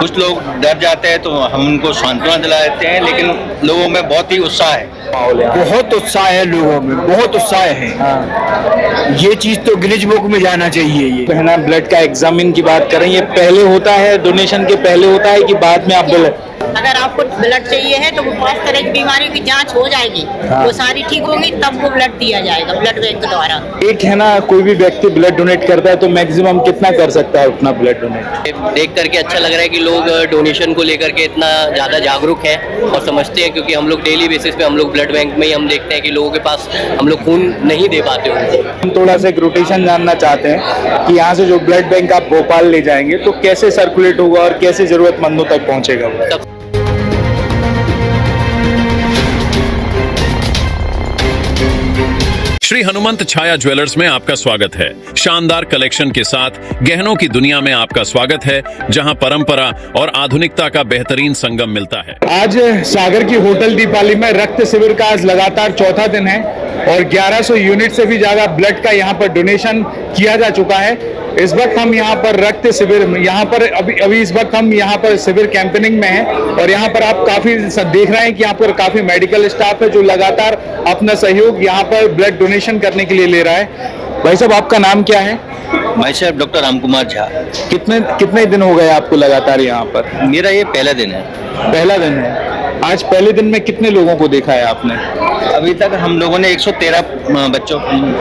कुछ लोग डर जाते हैं तो हम उनको सांत्वना दिला देते हैं, लेकिन लोगों में बहुत ही उत्साह है। बहुत उत्साह है लोगों में, बहुत उत्साह है। ये चीज तो गिनीज बुक में जाना चाहिए। ये है ना, ब्लड का एग्जामिन की बात करें, ये पहले होता है, डोनेशन के पहले होता है कि बाद में आप ब्लड? अगर आपको ब्लड चाहिए है तो वो 5 तरह की बीमारियों की जांच हो जाएगी, वो सारी ठीक होंगी तब वो ब्लड दिया जाएगा ब्लड बैंक द्वारा। एक है ना, कोई भी व्यक्ति ब्लड डोनेट करता है तो मैक्सिमम कितना कर सकता है उतना ब्लड डोनेट? देख करके अच्छा लग रहा है कि लोग डोनेशन को लेकर के इतना ज़्यादा जागरूक हैं और समझते हैं, क्योंकि हम लोग डेली बेसिस पे हम लोग ब्लड बैंक में ही हम देखते हैं कि लोगों के पास हम लोग खून नहीं दे पाते उनको। हम थोड़ा सा एक रोटेशन जानना चाहते हैं कि यहाँ से जो ब्लड बैंक आप भोपाल ले जाएंगे तो कैसे सर्कुलेट होगा और कैसे जरूरतमंदों तक पहुँचेगा वो? श्री हनुमंत छाया ज्वेलर्स में आपका स्वागत है। शानदार कलेक्शन के साथ गहनों की दुनिया में आपका स्वागत है, जहां परंपरा और आधुनिकता का बेहतरीन संगम मिलता है। आज सागर की होटल दीपाली में रक्त शिविर का आज लगातार चौथा दिन है और 1100 यूनिट से भी ज्यादा ब्लड का यहाँ पर डोनेशन किया जा चुका है। इस वक्त हम यहाँ पर रक्त शिविर में अभी इस वक्त हम यहाँ पर शिविर कैंपेनिंग में हैं और यहाँ पर आप काफी देख रहे हैं कि यहाँ पर काफी मेडिकल स्टाफ है जो लगातार अपना सहयोग यहाँ पर ब्लड डोनेशन करने के लिए ले रहा है। भाई साहब, आपका नाम क्या है? मैं सर डॉक्टर राम कुमार झा। कितने दिन हो गए आपको लगातार यहाँ पर? मेरा ये पहला दिन है। पहला दिन है। आज पहले दिन में कितने लोगों को देखा है आपने? अभी तक हम लोगों ने 113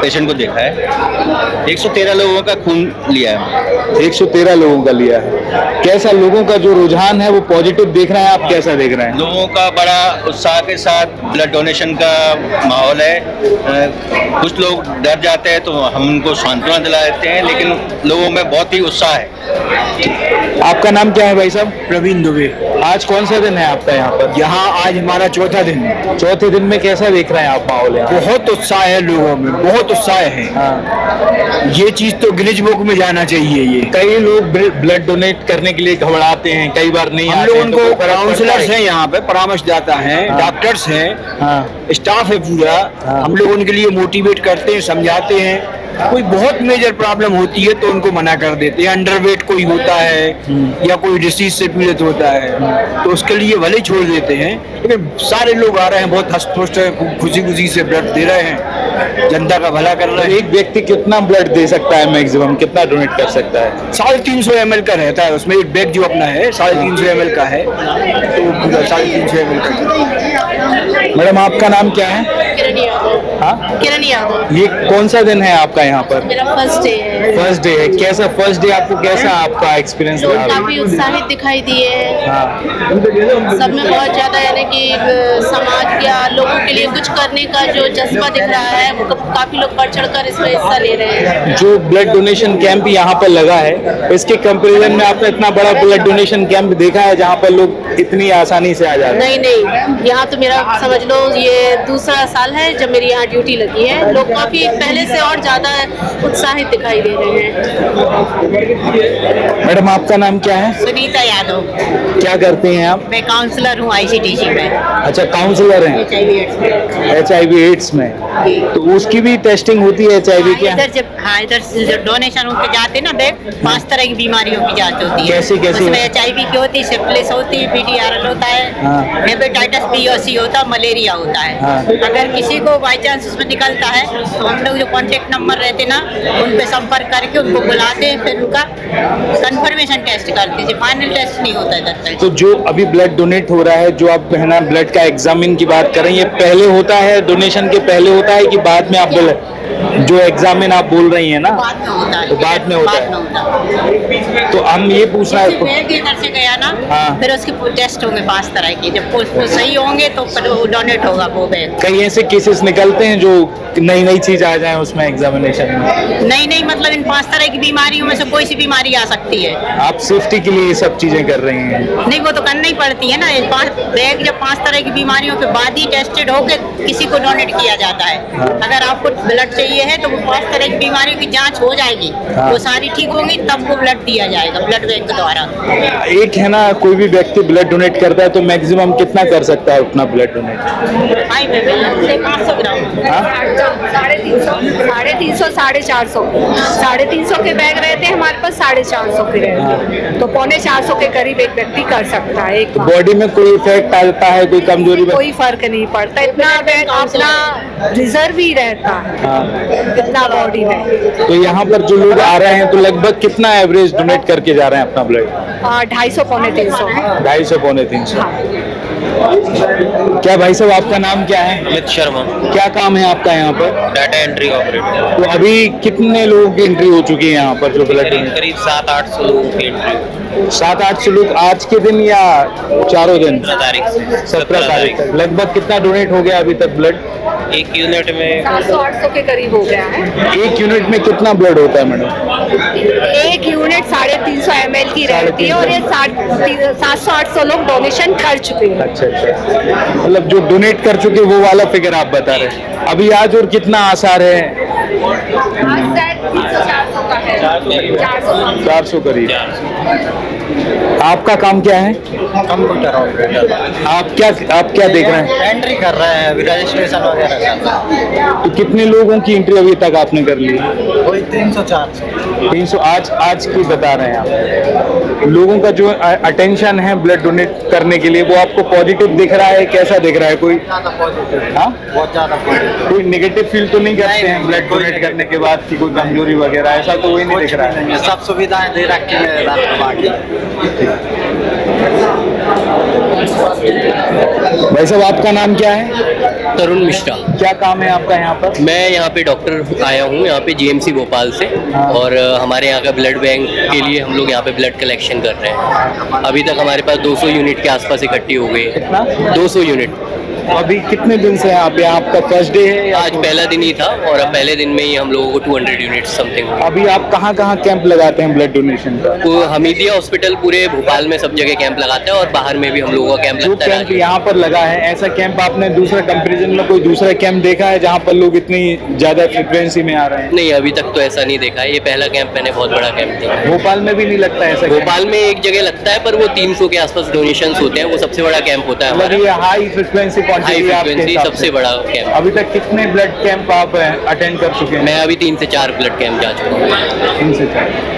पेशेंट को देखा है। 113 लोगों का खून लिया है। 113 लोगों का लिया है। कैसा लोगों का जो रुझान है वो पॉजिटिव देख रहे हैं आप? कैसा देख रहे हैं? लोगों का बड़ा उत्साह के साथ ब्लड डोनेशन का माहौल है। कुछ लोग डर जाते हैं तो हम उनको सांत्वना दिला देते हैं, लेकिन लोगों में बहुत ही उत्साह है। आपका नाम क्या है भाई साहब? प्रवीण दुबे। आज कौन सा दिन है आपका यहाँ पर? यहाँ आज हमारा चौथा दिन है। चौथे दिन में कैसा देख रहे हैं आप माहौल यहाँ? बहुत उत्साह है लोगों में, बहुत उत्साह है। ये चीज तो गिनीज बुक में जाना चाहिए। ये कई लोग ब्लड डोनेट करने के लिए घबराते हैं, कई बार नहीं हम आते लोग हैं, तो उनको कोई फर्क काउंसलर्स पड़ता हैं, यहाँ पे परामर्शदाता हैं, डॉक्टर्स हैं, स्टाफ है पूरा। हम लोग उनके लिए मोटिवेट करते हैं, समझाते हैं। कोई बहुत मेजर प्रॉब्लम होती है तो उनको मना कर देते हैं। अंडरवेट कोई होता है या कोई डिसीज से पीड़ित होता है तो उसके लिए भले छोड़ देते हैं, लेकिन सारे लोग आ रहे हैं, बहुत हष्ट-पुष्ट खुशी खुशी से ब्लड दे रहे हैं, जनता का भला कर रहे हैं। एक व्यक्ति कितना ब्लड दे सकता है मैक्सिमम? कितना डोनेट कर सकता है? 350 ml का रहता है उसमें। एक बैग जो अपना है 350 ml का है, तो 350 ml का। मैडम, आपका नाम क्या है? किरण यादव। हाँ, किरण यादव। ये कौन सा दिन है आपका यहाँ पर? मेरा फर्स्ट डे है। फर्स्ट डे है। कैसा फर्स्ट डे आपको, कैसा आपका एक्सपीरियंस लोग रहा? काफी उत्साहित दिखाई दिए हैं। हाँ, सब में बहुत ज्यादा, यानी कि समाज या लोगों के लिए कुछ करने का जो जज्बा दिख रहा है, वो काफी लोग बढ़ चढ़कर इसमें हिस्सा ले रहे हैं। जो ब्लड डोनेशन कैंप यहाँ पर लगा है, इसके कंपैरिजन में आपने इतना बड़ा ब्लड डोनेशन कैंप देखा है जहाँ पर लोग इतनी आसानी से आ जाते हैं? नहीं, यहाँ तो मेरा समझ लो ये दूसरा साल है जब मेरी यहाँ ड्यूटी लगी है। लोग काफी पहले से और ज्यादा उत्साहित दिखाई दे रहे हैं। मैडम, आपका नाम क्या है? सुनीता यादव। क्या करते हैं आप? मैं काउंसलर हूँ ICTC में। अच्छा, काउंसलर हैं HIV एड्स में। तो उसकी भी टेस्टिंग होती है HIV की? इधर जब डोनेशन होके जाते ना बैग, 5 तरह की बीमारियों की जांच होती है। कैसी उसमें HIV की होती है, सिफिलिस होती है, PDRL होता है, हेपेटाइटिस B और C होता है, मलेरिया होता है। अगर किसी को बाई चांस उसमें निकलता है तो हम लोग जो कॉन्टेक्ट नंबर रहते ना, उन पे संपर्क करके उनको बुलाते हैं, फिर उनका कंफर्मेशन टेस्ट करते हैं। फाइनल टेस्ट नहीं होता इधर तक। तो जो अभी ब्लड डोनेट हो रहा है, जो आप है ना ब्लड का एग्जामिन की बात करें, ये पहले होता है, डोनेशन के पहले होता है कि बाद में? आप जो एग्जामिन आप बोल रही है ना, बाद में होता है। तो बाद में होता है। तो हम ये पूछना है, बैग इधर से गया ना, हाँ। फिर उसके टेस्ट होंगे 5 तरह के। जब वो सही होंगे तो फिर वो डोनेट होगा वो बैग। कई ऐसे केसेस निकलते हैं जो नई चीज आ जाए उसमें एग्जामिनेशन में? नहीं, मतलब इन 5 तरह की बीमारियों में से कोई सी बीमारी आ सकती है। आप सेफ्टी के लिए ये सब चीजें कर रही हैं? नहीं, वो तो करना ही पड़ती है ना। बैग जब 5 तरह की बीमारियों के बाद ही टेस्टेड होकर किसी को डोनेट किया जाता है। अगर आपको ब्लड चाहिए है है तो वो 5 तरह की बीमारियों की जांच हो जाएगी, वो सारी ठीक होंगी तब वो ब्लड दिया जाएगा ब्लड बैंक द्वारा। एक है ना, कोई भी व्यक्ति ब्लड डोनेट करता है तो मैक्सिमम कितना कर सकता है अपना ब्लड डोनेट? 500 ग्राम। 350, 450 के बैग रहते हैं हमारे पास, 450 के रहते हैं, तो 350 के करीब एक व्यक्ति कर सकता है एक बार। बॉडी में कोई इफेक्ट आता है, कोई कमजोरी? कोई फर्क नहीं पड़ता, इतना बैग अपना रिजर्व ही रहता है इतना बॉडी में। तो यहाँ पर जो लोग आ रहे हैं तो लगभग कितना एवरेज डोनेट करके जा रहे हैं अपना ब्लड? 250 पौने 300। 250 पौने 300। क्या भाई साहब, आपका नाम क्या है? अमित शर्मा, क्या काम है आपका यहाँ पर? Data entry operator. तो अभी कितने लोगों की एंट्री हो चुकी है यहाँ पर जो ब्लड? करीब 700-800 लोगों की एंट्री। 700-800 लोग आज के दिन या चारों दिन? 17 तारीख तक। लगभग कितना डोनेट हो गया अभी तक ब्लड? एक यूनिट में 700-800 के करीब हो गया है। एक यूनिट में कितना ब्लड होता है मैडम? एक यूनिट 350 ml की रहती है और ये 700-800 लोग डोनेशन कर चुके हैं। अच्छा, मतलब जो डोनेट कर चुके वो वाला फिगर आप बता रहे हैं। अभी आज और कितना आसार है? 300-400 का है, 400 करीब। आपका काम क्या है? Computer operator. आप क्या देख रहे हैं? एंट्री कर रहे हैं अभी, रजिस्ट्रेशन वगैरह कर रहे हैं। तो कितने लोगों की एंट्री अभी तक आपने कर ली? कोई 300-400। 300 आज की बता रहे हैं आप। लोगों का जो अटेंशन है ब्लड डोनेट करने के लिए वो आपको पॉजिटिव दिख रहा है? कैसा दिख रहा है? कोई हाँ, बहुत ज्यादा पॉजिटिव। कोई नेगेटिव फील तो नहीं करते हैं ब्लड डोनेट करने के बाद की कोई कमजोरी वगैरह? ऐसा तो वही नहीं दिख रहा है। सब सुविधाएं दे रखी है बाकी। भाई साहब, आपका नाम क्या है? तरुण मिश्रा। क्या काम है आपका यहाँ पर? मैं यहाँ पे डॉक्टर आया हूँ यहाँ पे जीएमसी भोपाल से, और हमारे यहाँ का ब्लड बैंक के लिए हम लोग यहाँ पे ब्लड कलेक्शन कर रहे हैं। अभी तक हमारे पास 200 यूनिट के आसपास इकट्ठी हो गई है। कितना? 200 यूनिट। अभी कितने दिन से आप यहाँ? आपका फर्स्ट डे है या आज पहला दिन ही था और अब पहले दिन में ही हम लोगों को 200 यूनिट समथिंग। अभी आप कहाँ कैंप लगाते हैं ब्लड डोनेशन का? तो हमीदिया हॉस्पिटल पूरे भोपाल में सब जगह कैंप लगाते हैं और बाहर में भी हम लोगों का कैंप जो लगता है। कैंप यहाँ पर लगा है, ऐसा कैंप आपने दूसरा कंपैरिजन में कोई दूसरा कैंप देखा है जहाँ पर लोग इतनी ज्यादा फ्रिक्वेंसी में आ रहे हैं? नहीं, अभी तक तो ऐसा नहीं देखा है। ये पहला कैंप मैंने बहुत बड़ा कैंप देखा। भोपाल में भी नहीं लगता ऐसा? भोपाल में एक जगह लगता है पर वो 300 के आसपास डोनेशंस होते हैं, वो सबसे बड़ा कैंप होता है मतलब हमारा। ये high frequency high quantity frequency सबसे बड़ा कैंप। अभी तक कितने ब्लड कैंप आप अटेंड कर चुके हैं? मैं अभी 3 से 4 ब्लड कैंप जा चुका हूँ। 3 से 4।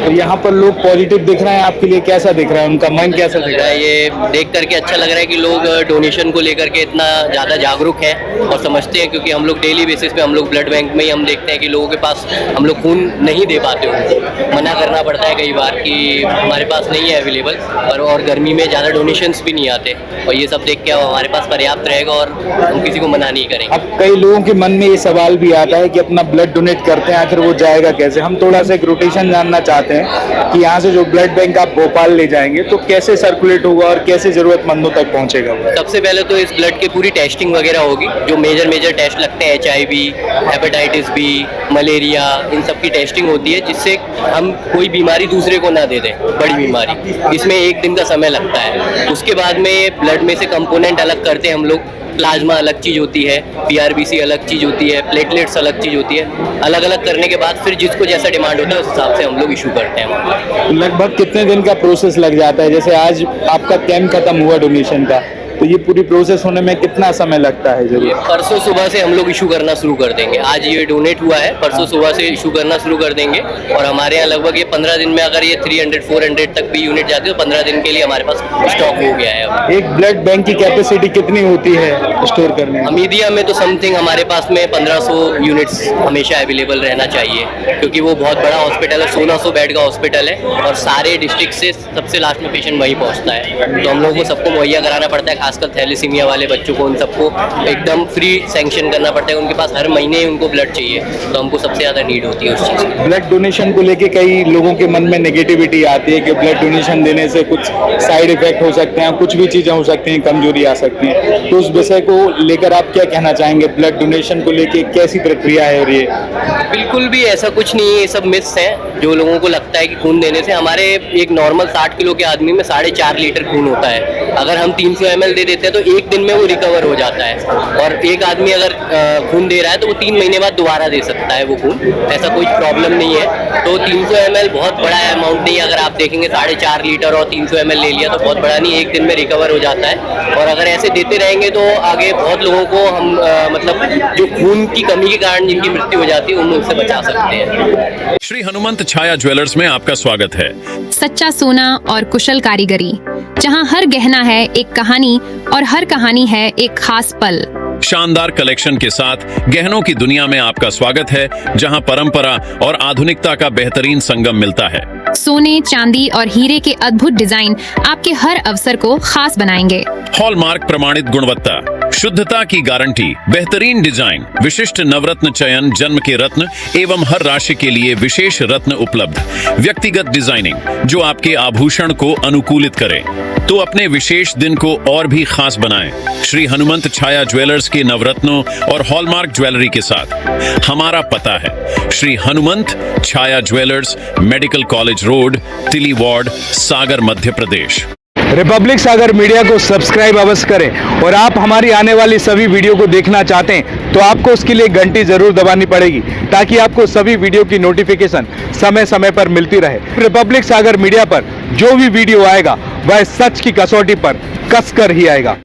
तो यहाँ पर लोग पॉजिटिव दिख रहे हैं आपके लिए? कैसा दिख रहा है उनका मन? कैसा दिख रहा है? ये देख करके अच्छा लग रहा है कि लोग डोनेशन को लेकर के इतना ज़्यादा जागरूक हैं और समझते हैं, क्योंकि हम लोग डेली बेसिस पे हम लोग ब्लड बैंक में ही हम देखते हैं कि लोगों के पास हम लोग खून नहीं दे पाते, उनको मना करना पड़ता है कई बार कि हमारे पास नहीं है अवेलेबल, और गर्मी में ज़्यादा डोनेशंस भी नहीं आते, और ये सब देख के हमारे पास पर्याप्त रहेगा और हम किसी को मना नहीं करेंगे। अब कई लोगों के मन में ये सवाल भी आता है कि अपना ब्लड डोनेट करते हैं, आखिर वो जाएगा कैसे? हम थोड़ा सा एक रोटेशन जानना चाहते हैं कि यहाँ से जो ब्लड बैंक आप भोपाल ले जाएंगे तो कैसे सर्कुलेट होगा और कैसे जरूरतमंदों तक पहुँचेगा वो? सबसे पहले तो इस ब्लड की पूरी टेस्टिंग वगैरह होगी, जो मेजर टेस्ट लगते हैं, HIV, हेपेटाइटिस बी, मलेरिया, इन सब की टेस्टिंग होती है, जिससे हम कोई बीमारी दूसरे को ना दे दें, बड़ी बीमारी। इसमें 1 दिन का समय लगता है। उसके बाद में ब्लड में से कंपोनेंट अलग करते हैं हम लोग। प्लाज्मा अलग चीज़ होती है, PRBC अलग चीज़ होती है, प्लेटलेट्स अलग चीज़ होती है। अलग अलग करने के बाद फिर जिसको जैसा डिमांड होता है उस हिसाब से हम लोग इशू करते हैं। लगभग कितने दिन का प्रोसेस लग जाता है? जैसे आज आपका कैंप खत्म हुआ डोनेशन का, तो ये पूरी प्रोसेस होने में कितना समय लगता है? जरूर परसों सुबह से हम लोग इशू करना शुरू कर देंगे। आज ये डोनेट हुआ है, परसों सुबह से इशू करना शुरू कर देंगे, और हमारे यहाँ लगभग ये 15 दिन में अगर ये 300-400 तक भी यूनिट जाती है तो 15 दिन के लिए हमारे पास स्टॉक हो गया है। अब एक ब्लड बैंक की कैपेसिटी कितनी होती है स्टोर करने में? हमीदिया में तो समथिंग हमारे पास में 1500 यूनिट्स हमेशा अवेलेबल रहना चाहिए, क्योंकि वो बहुत बड़ा हॉस्पिटल है, 1600 बेड का हॉस्पिटल है, और सारे डिस्ट्रिक्ट से सबसे लास्ट में पेशेंट वहीं पहुँचता है। तो हम लोगों को सबको मुहैया कराना पड़ता है, खासकर थैलेसीमिया वाले बच्चों को, उन सबको एकदम फ्री सैंक्शन करना पड़ता है। उनके पास हर महीने ही उनको ब्लड चाहिए, तो हमको सबसे ज़्यादा नीड होती है उस चीज़ की। ब्लड डोनेशन को लेके कई लोगों के मन में नेगेटिविटी आती है कि ब्लड डोनेशन देने से कुछ साइड इफेक्ट हो सकते हैं, कुछ भी चीज़ें हो सकती हैं, कमजोरी आ सकती है। तो उस विषय को लेकर आप क्या कहना चाहेंगे? ब्लड डोनेशन को लेके कैसी प्रक्रिया है? और ये बिल्कुल भी ऐसा कुछ नहीं है, ये सब मिथ्स हैं जो लोगों को लगता है कि खून देने से। हमारे एक नॉर्मल 60 किलो के आदमी में 4.5 लीटर खून होता है। अगर हम 300 ml दे देते हैं तो एक दिन में वो रिकवर हो जाता है, और एक आदमी अगर खून दे रहा है तो वो 3 महीने बाद दोबारा दे सकता है वो खून, ऐसा कोई प्रॉब्लम नहीं है। तो 300 ml बहुत बड़ा अमाउंट नहीं है, अगर आप देखेंगे 4.5 लीटर और 300 ml ले लिया तो बहुत बड़ा नहीं, एक दिन में रिकवर हो जाता है। और अगर ऐसे देते रहेंगे तो आगे बहुत लोगों को हम मतलब जो खून की कमी के कारण जिनकी मृत्यु हो जाती है उनसे बचा सकते हैं। श्री हनुमंत छाया ज्वेलर्स में आपका स्वागत है। सच्चा सोना और कुशल कारीगरी, जहां हर गहना है एक कहानी और हर कहानी है एक खास पल। शानदार कलेक्शन के साथ गहनों की दुनिया में आपका स्वागत है, जहां परंपरा और आधुनिकता का बेहतरीन संगम मिलता है। सोने, चांदी और हीरे के अद्भुत डिजाइन आपके हर अवसर को खास बनाएंगे। हॉलमार्क प्रमाणित गुणवत्ता, शुद्धता की गारंटी, बेहतरीन डिजाइन, विशिष्ट नवरत्न चयन, जन्म के रत्न एवं हर राशि के लिए विशेष रत्न उपलब्ध, व्यक्तिगत डिजाइनिंग जो आपके आभूषण को अनुकूलित करे तो अपने विशेष दिन को और भी खास बनाएं। श्री हनुमंत छाया ज्वेलर्स के नवरत्नों और हॉलमार्क ज्वेलरी के साथ हमारा पता है श्री हनुमंत छाया ज्वेलर्स, मेडिकल कॉलेज रोड, तिली वार्ड, सागर, मध्य प्रदेश। रिपब्लिक सागर मीडिया को सब्सक्राइब अवश्य करें, और आप हमारी आने वाली सभी वीडियो को देखना चाहते हैं तो आपको उसके लिए घंटी जरूर दबानी पड़ेगी, ताकि आपको सभी वीडियो की नोटिफिकेशन समय समय पर मिलती रहे। रिपब्लिक सागर मीडिया पर जो भी वीडियो आएगा वह सच की कसौटी पर कसकर ही आएगा।